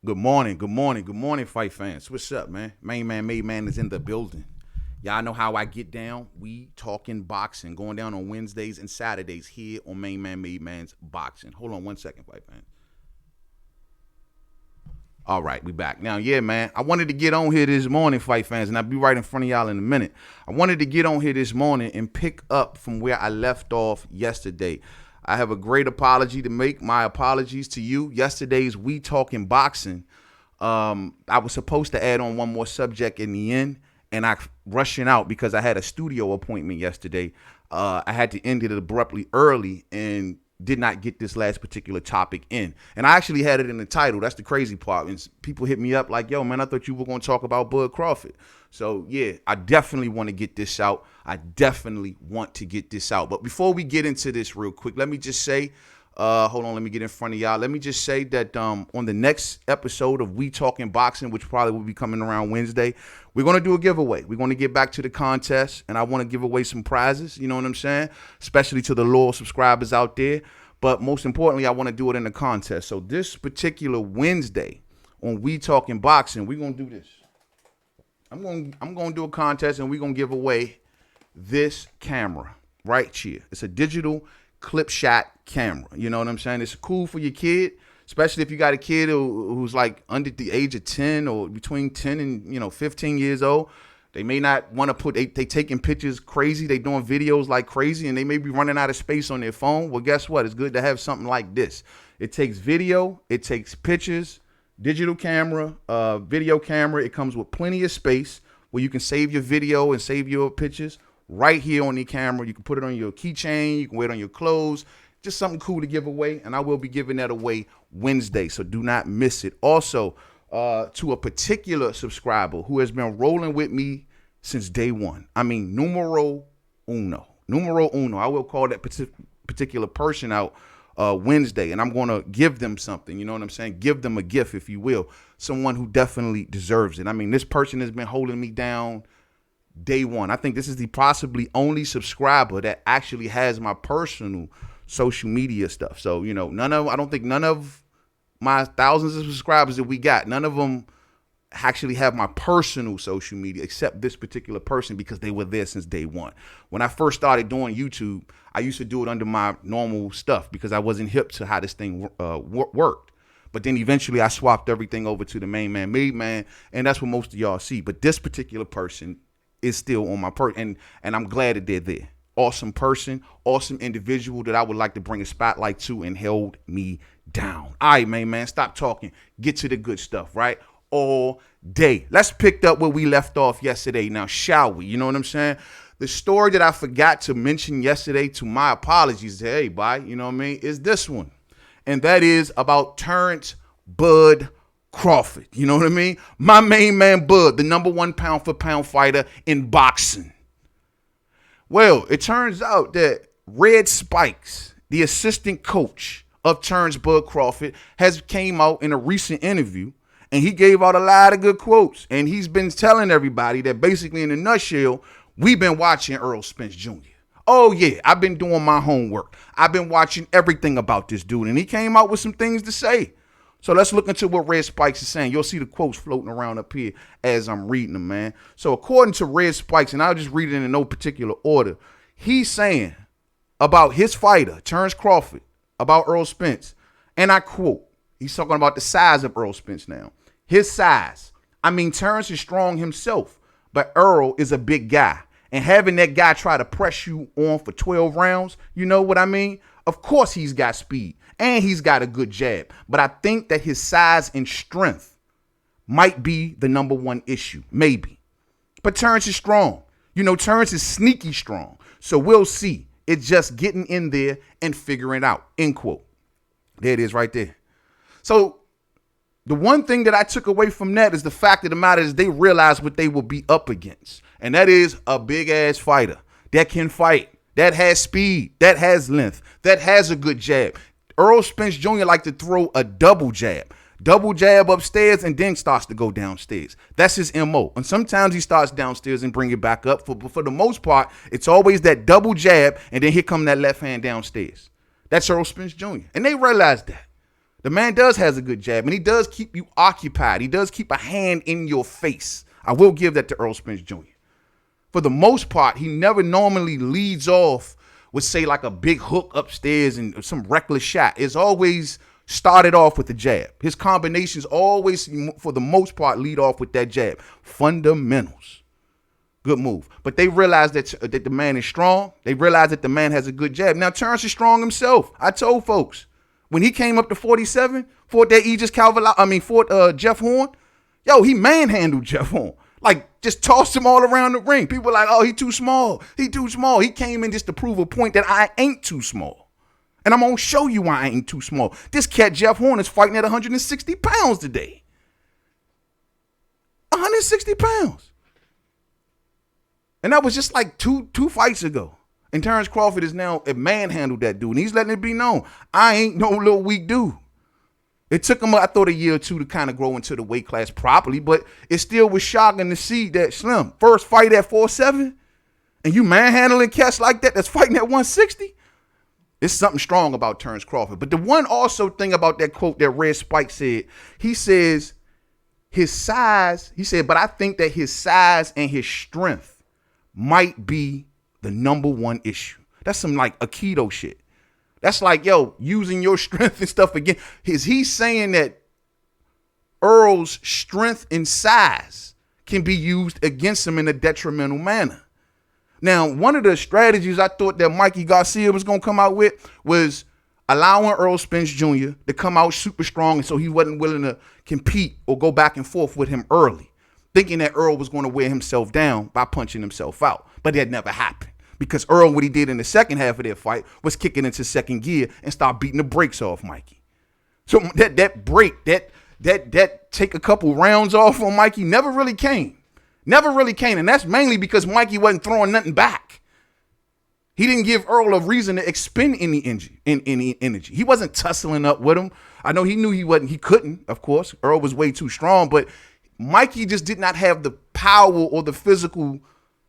Good morning, fight fans. What's up, man? Main man, made man is in the building. Y'all know how I get down. We talking boxing, going down on Wednesdays and Saturdays here on Main Man, Made Man's Boxing. Hold on 1 second, fight fans. All right, we back. Now, yeah, man, I wanted to get on here this morning, fight fans, and I'll be right in front of y'all in a minute. I wanted to get on here this morning and pick up from where I left off yesterday. I have a great apology to make. My apologies to you. Yesterday's We Talking Boxing, I was supposed to add on one more subject in the end, and I rushing out because I had a studio appointment yesterday. I had to end it abruptly early and did not get this last particular topic in. And I actually had it in the title. That's the crazy part. And people hit me up like, yo, man, I thought you were going to talk about Bud Crawford. So, yeah, I definitely want to get this out. But before we get into this real quick, let me just say, hold on, let me get in front of y'all. Let me just say that on the next episode of We Talking Boxing, which probably will be coming around Wednesday, we're going to do a giveaway. We're going to get back to the contest, and I want to give away some prizes, you know what I'm saying, especially to the loyal subscribers out there. But most importantly, I want to do it in the contest. So this particular Wednesday on We Talking Boxing, we're going to do this. I'm going to do a contest, and we're going to give away this camera right here. It's a digital clip shot camera. You know what I'm saying? It's cool for your kid, especially if you got a kid who's like under the age of 10 or between 10 and 15 years old. They may not want to put they taking pictures crazy, they doing videos like crazy, and they may be running out of space on their phone. Well, guess what? It's good to have something like this. It takes video, it takes pictures, digital camera, video camera. It comes with plenty of space where you can save your video and save your pictures right here on the camera. You can put it on your keychain. You can wear it on your clothes. Just something cool to give away, and I will be giving that away Wednesday, so do not miss it. Also, to a particular subscriber who has been rolling with me since day one. I mean, numero uno. I will call that particular person out Wednesday, and I'm going to give them something. You know what I'm saying? Give them a gift, if you will. Someone who definitely deserves it. I mean, this person has been holding me down day one. I think this is the possibly only subscriber that actually has my personal social media stuff. So, I don't think none of my thousands of subscribers that we got, none of them actually have my personal social media except this particular person because they were there since day one. When I first started doing YouTube, I used to do it under my normal stuff because I wasn't hip to how this thing worked. But then eventually I swapped everything over to the Main Man, Made Man, and that's what most of y'all see. But this particular person is still on my and I'm glad that they're there. Awesome person, awesome individual that I would like to bring a spotlight to and held me down. All right, man, stop talking. Get to the good stuff, right? All day. Let's pick up where we left off yesterday. Now, shall we? You know what I'm saying? The story that I forgot to mention yesterday, to my apologies to everybody, you know what I mean, is this one. And that is about Terence Bud Crawford. You know what I mean? My main man, Bud, the #1 pound for pound fighter in boxing. Well, it turns out that Red Spikes, the assistant coach of Terence Bud Crawford, has came out in a recent interview, and he gave out a lot of good quotes. And he's been telling everybody that basically, in a nutshell, we've been watching Errol Spence Jr. Oh, yeah, I've been doing my homework. I've been watching everything about this dude, and he came out with some things to say. So let's look into what Red Spikes is saying. You'll see the quotes floating around up here as I'm reading them, man. So according to Red Spikes, and I'll just read it in no particular order, he's saying about his fighter, Terence Crawford, about Errol Spence, and I quote, he's talking about the size of Errol Spence now. His size. I mean, Terence is strong himself, but Errol is a big guy. And having that guy try to press you on for 12 rounds, you know what I mean? Of course he's got speed. And he's got a good jab. But I think that his size and strength might be the #1 issue. Maybe. But Terence is strong. Terence is sneaky strong. So we'll see. It's just getting in there and figuring it out. End quote. There it is right there. So the one thing that I took away from that is the fact of the matter is they realized what they will be up against. And that is a big-ass fighter that can fight, that has speed, that has length, that has a good jab. Errol Spence Jr. like to throw a double jab upstairs and then starts to go downstairs. That's his MO. And sometimes he starts downstairs and bring it back up. For the most part, it's always that double jab, and then here come that left hand downstairs. That's Errol Spence Jr. And they realized that. The man has a good jab, and he does keep you occupied. He does keep a hand in your face. I will give that to Errol Spence Jr. For the most part, he never normally leads off with, say, like a big hook upstairs and some reckless shot. It's always started off with the jab. His combinations always, for the most part, lead off with that jab. Fundamentals. Good move. But they realize that the man is strong. They realize that the man has a good jab. Now, Terence is strong himself. I told folks, when he came up to 47, fought Jeff Horn, yo, he manhandled Jeff Horn. Like, just tossed him all around the ring. People were like, oh, he too small. He too small. He came in just to prove a point that I ain't too small. And I'm going to show you why I ain't too small. This cat, Jeff Horn, is fighting at 160 pounds today. 160 pounds. And that was just like two fights ago. And Terence Crawford is now manhandled that dude. And he's letting it be known, I ain't no little weak dude. It took him, I thought, a year or two to kind of grow into the weight class properly, but it still was shocking to see that Slim, first fight at 4'7", and you manhandling cats like that that's fighting at 160. It's something strong about Terence Crawford. But the one also thing about that quote that Red Spike said, he says his size, he said, but I think that his size and his strength might be the number one issue. That's some like Aikido shit. That's like, yo, using your strength and stuff again. Is he saying that Errol's strength and size can be used against him in a detrimental manner? Now, one of the strategies I thought that Mikey Garcia was going to come out with was allowing Errol Spence Jr. to come out super strong, and so he wasn't willing to compete or go back and forth with him early, thinking that Errol was going to wear himself down by punching himself out. But that never happened. Because Errol, what he did in the second half of their fight was kicking into second gear and start beating the brakes off Mikey. So that break, that take a couple rounds off on Mikey never really came. Never really came. And that's mainly because Mikey wasn't throwing nothing back. He didn't give Errol a reason to expend any energy. He wasn't tussling up with him. I know he knew he couldn't, of course. Errol was way too strong, but Mikey just did not have the power or the physical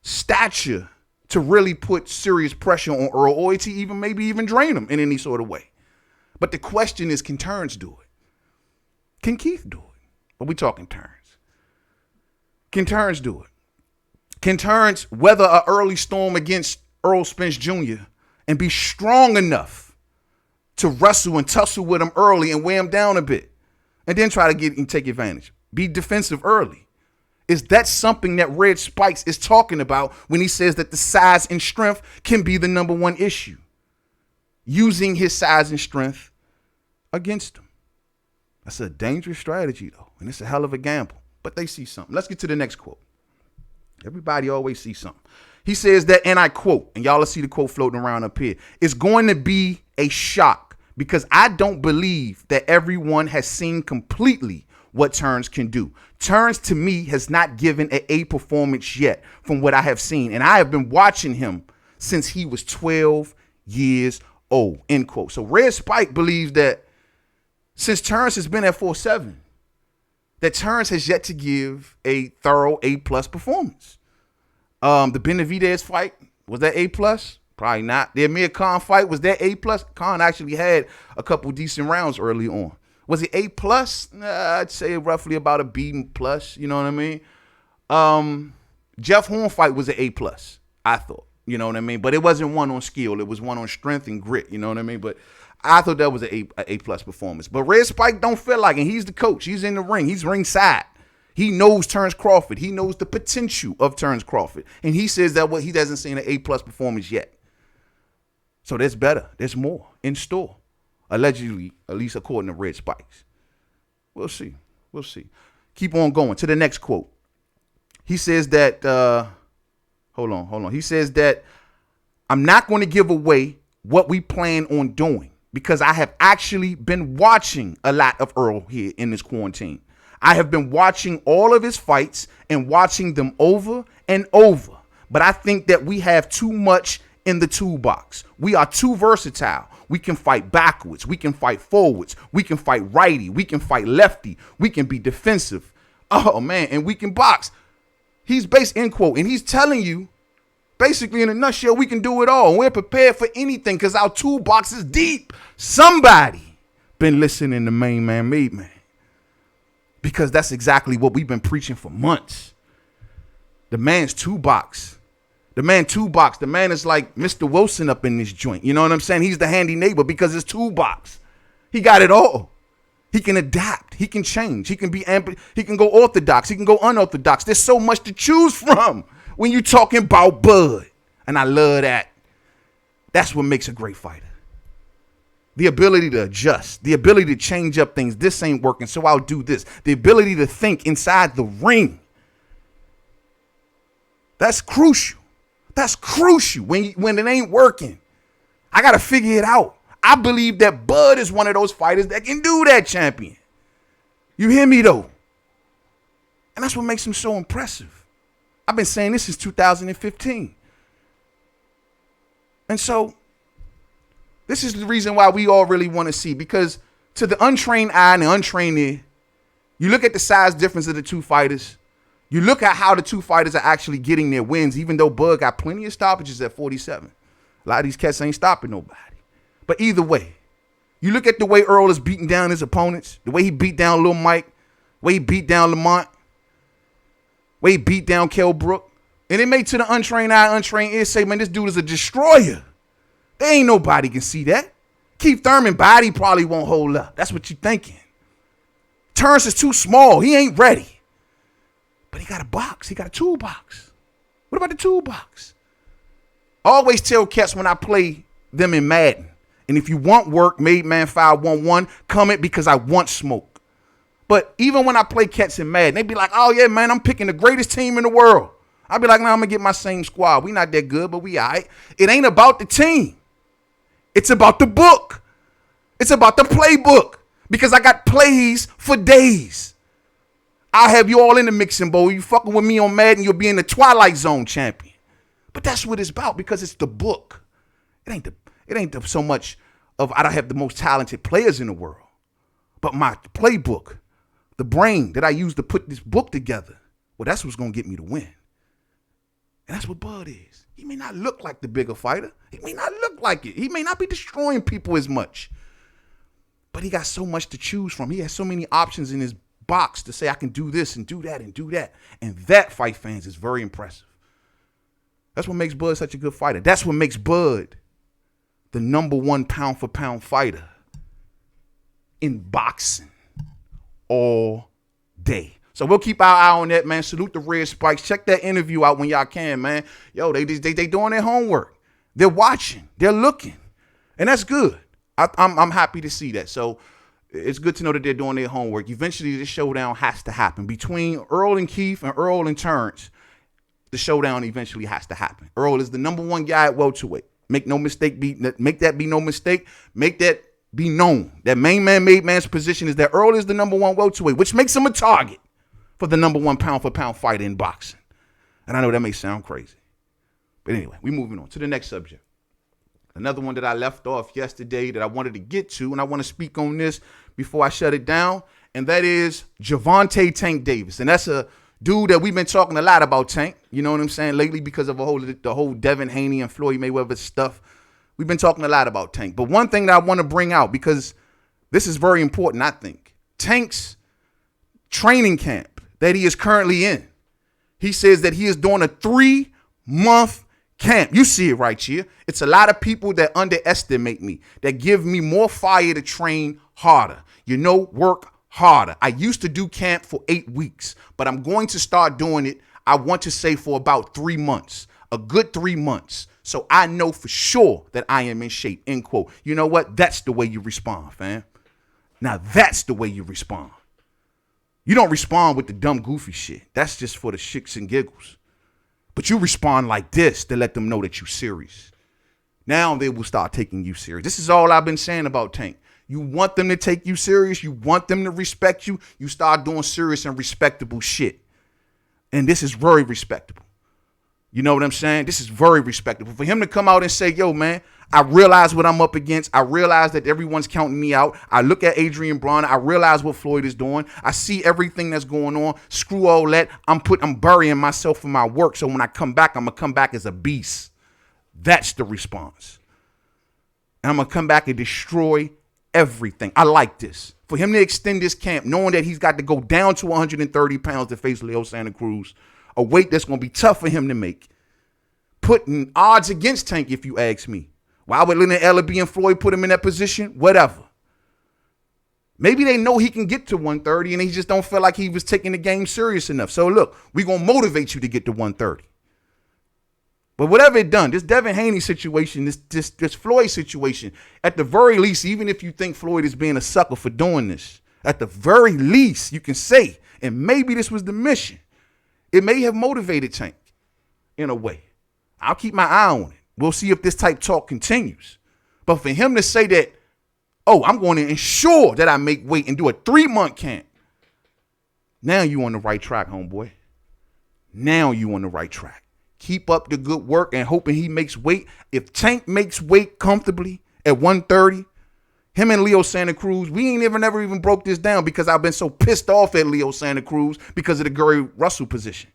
stature to really put serious pressure on Errol or to maybe even drain him in any sort of way. But the question is, can Terence do it? Can Keith do it? But we talking Terence. Can Terence do it? Can Terence weather an early storm against Errol Spence Jr. and be strong enough to wrestle and tussle with him early and weigh him down a bit and then try to get and take advantage? Be defensive early. Is that something that Red Spikes is talking about when he says that the size and strength can be the number one issue? Using his size and strength against him. That's a dangerous strategy, though, and it's a hell of a gamble. But they see something. Let's get to the next quote. Everybody always sees something. He says that, and I quote, and y'all will see the quote floating around up here, it's going to be a shock because I don't believe that everyone has seen completely what Terence can do. Terence, to me, has not given an A performance yet from what I have seen. And I have been watching him since he was 12 years old, end quote. So Red Spike believes that since Terence has been at 4'7", that Terence has yet to give a thorough A-plus performance. The Benavidez fight, was that A-plus? Probably not. The Amir Khan fight, was that A-plus? Khan actually had a couple decent rounds early on. Was it A+? I'd say roughly about a B+, you know what I mean? Jeff Horn fight was an A+, I thought, you know what I mean? But it wasn't one on skill. It was one on strength and grit, you know what I mean? But I thought that was an A+ performance. But Red Spike don't feel like it. He's the coach. He's in the ring. He's ringside. He knows Terence Crawford. He knows the potential of Terence Crawford. And he says that he doesn't see an A+ performance yet. So there's better. There's more in store. Allegedly, at least according to Red Spikes. We'll see. We'll see. Keep on going to the next quote. He says that, hold on. He says that I'm not going to give away what we plan on doing because I have actually been watching a lot of Errol here in this quarantine. I have been watching all of his fights and watching them over and over. But I think that we have too much in the toolbox. We are too versatile. We can fight backwards. We can fight forwards. We can fight righty. We can fight lefty. We can be defensive. Oh, man. And we can box. He's based, end quote. And he's telling you, basically in a nutshell, we can do it all. We're prepared for anything because our toolbox is deep. Somebody been listening to Main Man Made Man. Because that's exactly what we've been preaching for months. The man's toolbox. The man toolbox. The man is like Mr. Wilson up in this joint. You know what I'm saying? He's the handy neighbor because it's toolbox. He got it all. He can adapt. He can change. He can he can go orthodox. He can go unorthodox. There's so much to choose from when you're talking about Bud. And I love that. That's what makes a great fighter. The ability to adjust, the ability to change up things. This ain't working, so I'll do this. The ability to think inside the ring. That's crucial. That's crucial when it ain't working. I got to figure it out. I believe that Bud is one of those fighters that can do that, champion. You hear me, though? And that's what makes him so impressive. I've been saying this since 2015. And so this is the reason why we all really want to see, because to the untrained eye and the untrained ear, you look at the size difference of the two fighters. You look at how the two fighters are actually getting their wins, even though Bud got plenty of stoppages at 47. A lot of these cats ain't stopping nobody. But either way, you look at the way Errol is beating down his opponents, the way he beat down Lil Mike, the way he beat down Lamont, the way he beat down Kell Brook. And it made to the untrained eye, untrained ear say, man, this dude is a destroyer. There ain't nobody can see that. Keith Thurman body probably won't hold up. That's what you're thinking. Terence is too small. He ain't ready. But he got a box. He got a toolbox. What about the toolbox? I always tell cats when I play them in Madden, and if you want work, Made Man 511, comment because I want smoke. But even when I play cats in Madden, they be like, oh yeah, man, I'm picking the greatest team in the world. I'll be like, nah, I'm going to get my same squad. We not that good, but we all right. It ain't about the team. It's about the book. It's about the playbook. Because I got plays for days. I'll have you all in the mixing bowl. You fucking with me on Madden, you'll be in the Twilight Zone champion. But that's what it's about, because it's the book. It ain't so much of I don't have the most talented players in the world. But my playbook, the brain that I use to put this book together, well, that's what's going to get me to win. And that's what Bud is. He may not look like the bigger fighter. He may not look like it. He may not be destroying people as much. But he got so much to choose from. He has so many options in his box to say, I can do this and do that and do that. And that, fight fans, is very impressive. That's what makes Bud such a good fighter. That's what makes Bud the #1 pound-for-pound fighter in boxing all day. So we'll keep our eye on that, man. Salute the Red Spikes. Check that interview out when y'all can, man. Yo, they doing their homework. They're watching. They're looking. And that's good. I'm happy to see that. So it's good to know that they're doing their homework. Eventually, this showdown has to happen. Between Errol and Keith and Errol and Terence, the showdown eventually has to happen. Errol is the #1 guy at welterweight. Make no mistake. Make that be no mistake. Make that be known. That Main Man Made Man's position is that Errol is the #1 welterweight, which makes him a target for the #1 pound-for-pound fighter in boxing. And I know that may sound crazy. But anyway, we're moving on to the next subject. Another one that I left off yesterday that I wanted to get to, and I want to speak on this before I shut it down, and that is Gervonta Tank Davis. And that's a dude that we've been talking a lot about, Tank. You know what I'm saying? Lately, because of the whole Devin Haney and Floyd Mayweather stuff. We've been talking a lot about Tank. But one thing that I want to bring out, because this is very important, I think. Tank's training camp that he is currently in, he says that he is doing a 3-month camp. You see it right here. It's a lot of people that underestimate me, that give me more fire to train harder. Work harder. I used to do camp for 8 weeks, but I'm going to start doing it, I want to say, for about 3 months. A good 3 months. So I know for sure that I am in shape, end quote. You know what? That's the way you respond, fam. Now that's the way you respond. You don't respond with the dumb, goofy shit. That's just for the shits and giggles. But you respond like this to let them know that you're serious. Now they will start taking you serious. This is all I've been saying about Tank. You want them to take you serious. You want them to respect you. You start doing serious and respectable shit. And this is very respectable. You know what I'm saying? This is very respectable. For him to come out and say, yo, man, I realize what I'm up against. I realize that everyone's counting me out. I look at Adrian Broner. I realize what Floyd is doing. I see everything that's going on. Screw all that. I'm burying myself in my work. So when I come back, I'm going to come back as a beast. That's the response. And I'm going to come back and destroy everything. I like this. For him to extend this camp, knowing that he's got to go down to 130 pounds to face Leo Santa Cruz, a weight that's going to be tough for him to make. Putting odds against Tank, if you ask me. Why would Leonard Ellaby and Floyd put him in that position? Whatever. Maybe they know he can get to 130 and he just don't feel like he was taking the game serious enough. So look, we're going to motivate you to get to 130. But whatever it done, this Devin Haney situation, this Floyd situation, at the very least, even if you think Floyd is being a sucker for doing this, at the very least, you can say, and maybe this was the mission, it may have motivated Tank in a way. I'll keep my eye on it. We'll see if this type talk continues. But for him to say that, oh, I'm going to ensure that I make weight and do a 3-month camp, now you on the right track, homeboy. Now you on the right track. Keep up the good work and hoping he makes weight. If Tank makes weight comfortably at 130, him and Leo Santa Cruz, we ain't never even broke this down because I've been so pissed off at Leo Santa Cruz because of the Gary Russell position.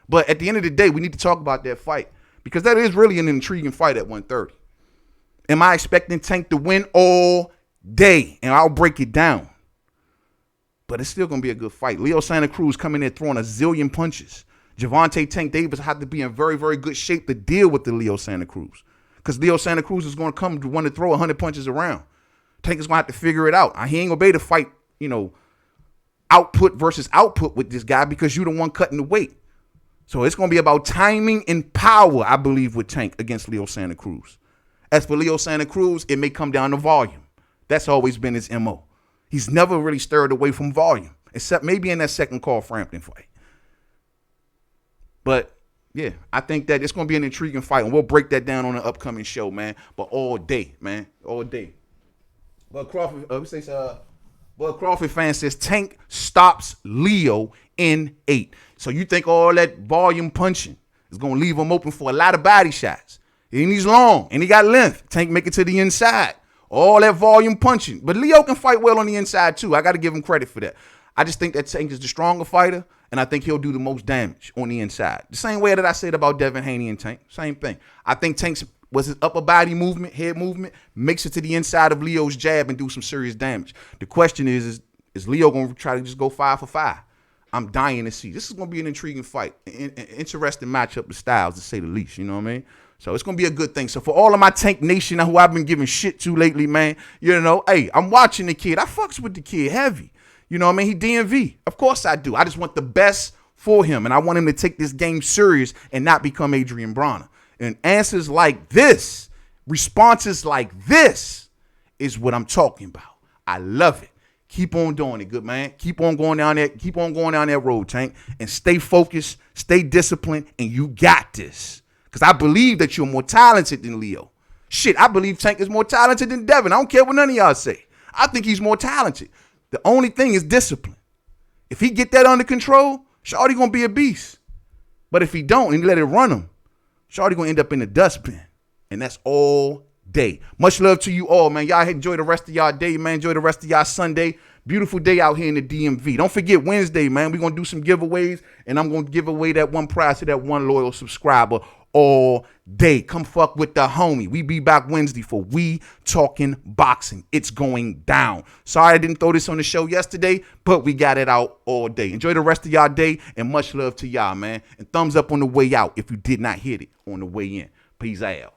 But at the end of the day, we need to talk about that fight because that is really an intriguing fight at 130. Am I expecting Tank to win all day? And I'll break it down. But it's still going to be a good fight. Leo Santa Cruz coming in throwing a zillion punches. Javante Tank Davis had to be in very, very good shape to deal with the Leo Santa Cruz. Because Leo Santa Cruz is going to come to want to throw 100 punches around. Tank is going to have to figure it out. He ain't going to be able to fight, output versus output with this guy because you the one cutting the weight. So it's going to be about timing and power, I believe, with Tank against Leo Santa Cruz. As for Leo Santa Cruz, it may come down to volume. That's always been his MO. He's never really stirred away from volume, except maybe in that second Carl Frampton fight. But, yeah, I think that it's going to be an intriguing fight, and we'll break that down on an upcoming show, man. But all day, man, all day. But Crawford fan says Tank stops Leo in 8. So you think all that volume punching is going to leave him open for a lot of body shots. And he's long, and he got length. Tank make it to the inside. All that volume punching. But Leo can fight well on the inside, too. I got to give him credit for that. I just think that Tank is the stronger fighter, and I think he'll do the most damage on the inside. The same way that I said about Devin Haney and Tank. Same thing. I think Tank's was his upper body movement, head movement, makes it to the inside of Leo's jab and do some serious damage. The question is Leo going to try to just go 5 for 5? I'm dying to see. This is going to be an intriguing fight. An interesting matchup of styles, to say the least. You know what I mean? So it's going to be a good thing. So for all of my Tank Nation who I've been giving shit to lately, man, hey, I'm watching the kid. I fucks with the kid heavy. You know what I mean? He DMV. Of course I do. I just want the best for him, and I want him to take this game serious and not become Adrian Bronner. And answers like this, responses like this is what I'm talking about. I love it. Keep on doing it, good man. Keep on going down there. Keep on going down that road, Tank, and stay focused, stay disciplined, and you got this. Because I believe that you're more talented than Leo. Shit, I believe Tank is more talented than Devin. I don't care what none of y'all say. I think he's more talented. The only thing is discipline. If he get that under control, Shawty gonna be a beast. But if he don't and he let it run him, Shawty gonna end up in the dustbin. And that's all day. Much love to you all, man. Y'all enjoy the rest of y'all day, man. Enjoy the rest of y'all Sunday. Beautiful day out here in the DMV. Don't forget Wednesday, man. We're gonna do some giveaways, and I'm gonna give away that one prize to that one loyal subscriber all day. Come fuck with the homie. We be back Wednesday for We Talking Boxing. It's going down. Sorry I didn't throw this on the show yesterday, but we got it out all day. Enjoy the rest of y'all day, and much love to y'all, man. And thumbs up on the way out if you did not hit it on the way in. Peace out.